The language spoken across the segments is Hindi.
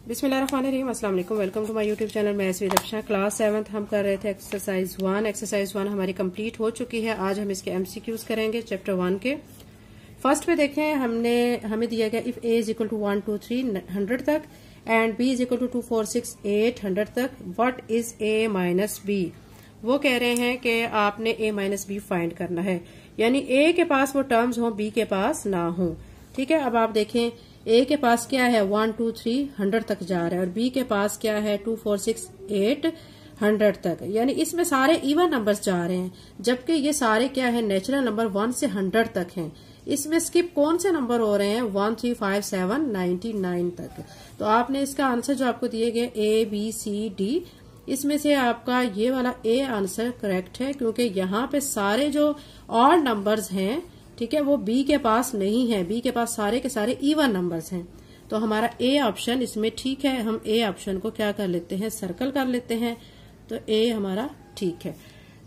बिस्मिल्लाहिर्रहमानिर्रहीम, अस्सलाम वालेकुम। Welcome to my YouTube channel. मैं एसवी दबशा। क्लास 7 हम कर रहे थे एक्सरसाइज 1। एक्सरसाइज 1 हमारी कंप्लीट हो चुकी है। आज हम इसके एमसीक्यूज करेंगे चैप्टर 1 के। फर्स्ट पे देखें, हमें दिया गया if A is equal to 1 2 3 100 तक and B is equal to 2 4 6 8 100 तक, what is A minus B. वो कह रहे हैं कि आपने ए माइनस बी फाइंड करना है, यानी ए के पास वो टर्म्स हो, बी के पास ना हो। ठीक है, अब आप देखें ए के पास क्या है 1 2 3 100 तक जा रहा है और बी के पास क्या है 2 4 6 8 100 तक, यानी इसमें सारे इवन नंबर्स जा रहे हैं, जबकि ये सारे क्या है नेचुरल नंबर 1 से 100 तक हैं। इसमें स्किप कौन से नंबर हो रहे हैं 1 3 5 7 99 तक। तो आपने इसका आंसर जो आपको दिए गए ए बी सी डी, इसमें से आपका ये वाला ए आंसर करेक्ट है, क्योंकि यहाँ पे सारे जो ऑड नंबर्स हैं, ठीक है, वो बी के पास नहीं है। बी के पास सारे के सारे इवन नंबर्स हैं। तो हमारा ए ऑप्शन इसमें ठीक है। हम ए ऑप्शन को क्या कर लेते हैं, सर्कल कर लेते हैं। तो ए हमारा ठीक है।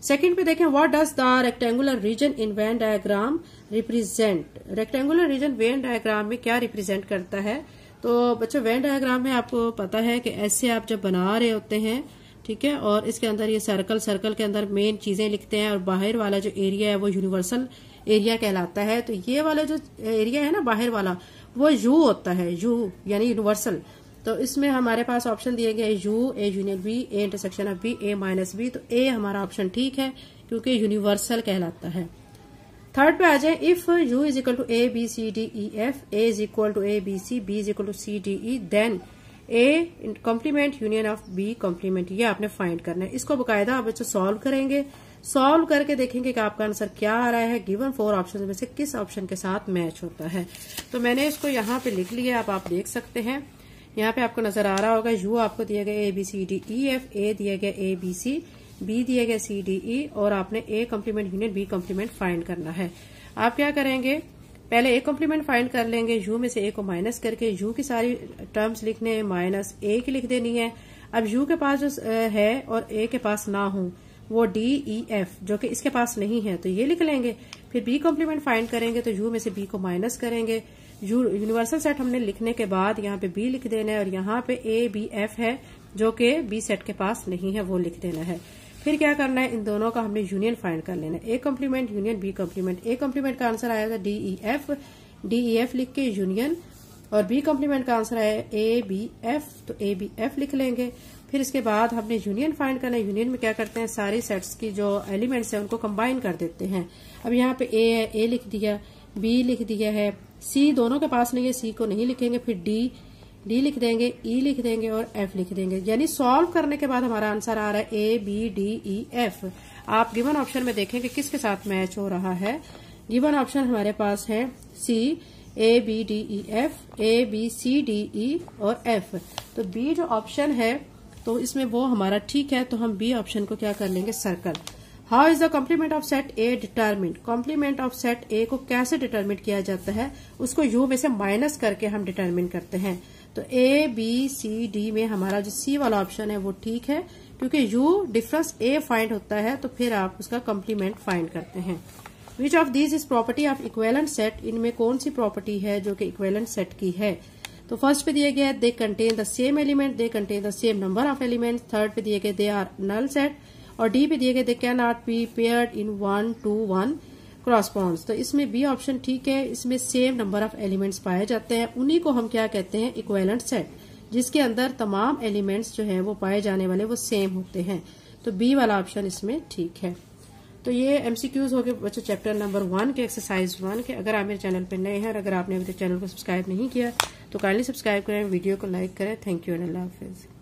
सेकंड पे देखें, what does the rectangular reason in Venn diagram represent. Rectangular reason Venn diagram में क्या रिप्रेजेंट करता है। तो बच्चों वेन डायग्राम में आपको पता है कि ऐसे आप जब बना रहे होते हैं, ठीक है, और इसके अंदर ये सर्कल के अंदर मेन चीजें लिखते हैं और बाहर वाला जो एरिया है वो यूनिवर्सल एरिया कहलाता है। तो ये वाला जो एरिया है ना बाहर वाला, वो यू होता है, यू यानी यूनिवर्सल। तो इसमें हमारे पास ऑप्शन दिए गए U, A union B, A intersection of B, A minus B. तो ए हमारा ऑप्शन ठीक है, क्योंकि यूनिवर्सल कहलाता है। थर्ड पे आ जाए, if U is equal to A B C D E F, A is equal to A B C, B is equal to C D E, then A complement union of B complement. ये आपने फाइंड करना है। इसको बकायदा आप बच्चों सॉल्व करेंगे। सॉल्व करके देखेंगे कि आपका आंसर क्या आ रहा है, गिवन 4 ऑप्शन में से किस ऑप्शन के साथ मैच होता है। तो मैंने इसको यहाँ पे लिख लिया, आप देख सकते हैं। यहाँ पे आपको नजर आ रहा होगा, यू आपको दिया गया A B C D E F, A दिया गया ए बी सी, बी दिया गया सी डी ई, और आपने A complement union B complement find करना है। आप क्या करेंगे, पहले ए कॉम्प्लीमेंट फाइंड कर लेंगे। यू में से ए को माइनस करके यू की सारी टर्म्स लिखने, माइनस ए की लिख देनी है। अब यू के पास जो है और ए के पास ना हो, वो डी ई एफ, जो कि इसके पास नहीं है, तो ये लिख लेंगे। फिर बी कॉम्प्लीमेंट फाइंड करेंगे, तो यू में से बी को माइनस करेंगे। यू यूनिवर्सल सेट हमने लिखने के बाद यहाँ पे बी लिख देना है, और यहाँ पे ए बी एफ है जो कि बी सेट के पास नहीं है, वो लिख देना है। फिर क्या करना है, इन दोनों का हमने यूनियन फाइंड कर लेना है। A complement union B complement. A complement का आंसर आया था D E F, D E F लिख के यूनियन, और बी कॉम्प्लीमेंट का आंसर आया ए बी एफ, तो ए बी एफ लिख लेंगे। फिर इसके बाद हमने यूनियन फाइंड करना है। यूनियन में क्या करते हैं, सारी सेट्स की जो एलिमेंट्स हैं उनको कंबाइन कर देते हैं। अब यहाँ पे ए है, ए लिख दिया, बी लिख दिया है, सी दोनों के पास नहीं है, सी को नहीं लिखेंगे। फिर डी लिख देंगे, ई लिख देंगे और एफ लिख देंगे। यानी सॉल्व करने के बाद हमारा आंसर आ रहा है A B D E F. आप गिवन ऑप्शन में देखें कि किसके साथ मैच हो रहा है। गिवन ऑप्शन हमारे पास है C, A B D E F, A B C D E और एफ। तो बी जो ऑप्शन है तो इसमें वो हमारा ठीक है। तो हम बी ऑप्शन को क्या कर लेंगे, circle. How is the complement of set A determined. Complement of set A को कैसे डिटरमिन किया जाता है, उसको यू में से माइनस करके हम डिटरमिन करते हैं। तो ए बी सी डी में हमारा जो सी वाला ऑप्शन है वो ठीक है, क्योंकि यू डिफरेंस ए फाइंड होता है, तो फिर आप उसका कॉम्प्लीमेंट फाइंड करते हैं। Which of these is property of equivalent set. इनमें कौन सी प्रॉपर्टी है जो कि इक्विवेलेंट सेट की है। तो फर्स्ट पे दिया गया है they contain the same element, they contain the same number of elements. Third पे दिए गए दे आर नल सेट, और डी पे दिए गए they can not be paired in 1 to 1 क्रॉसपॉन्ड्स। तो इसमें बी ऑप्शन ठीक है। इसमें सेम नंबर ऑफ एलिमेंट्स पाए जाते हैं, उन्हीं को हम क्या कहते हैं, इक्विवेलेंट सेट, जिसके अंदर तमाम एलिमेंट्स जो है वो पाए जाने वाले वो सेम होते हैं। तो बी वाला ऑप्शन इसमें ठीक है। तो ये एमसीक्यूज हो गए बच्चों चैप्टर नंबर 1 के, एक्सरसाइज 1 के। अगर आप मेरे चैनल पर नए हैं और अगर आपने अभी तक चैनल को सब्सक्राइब नहीं किया तो काइंडली सब्सक्राइब करें, वीडियो को लाइक करें। Thank you and Allah Hafiz.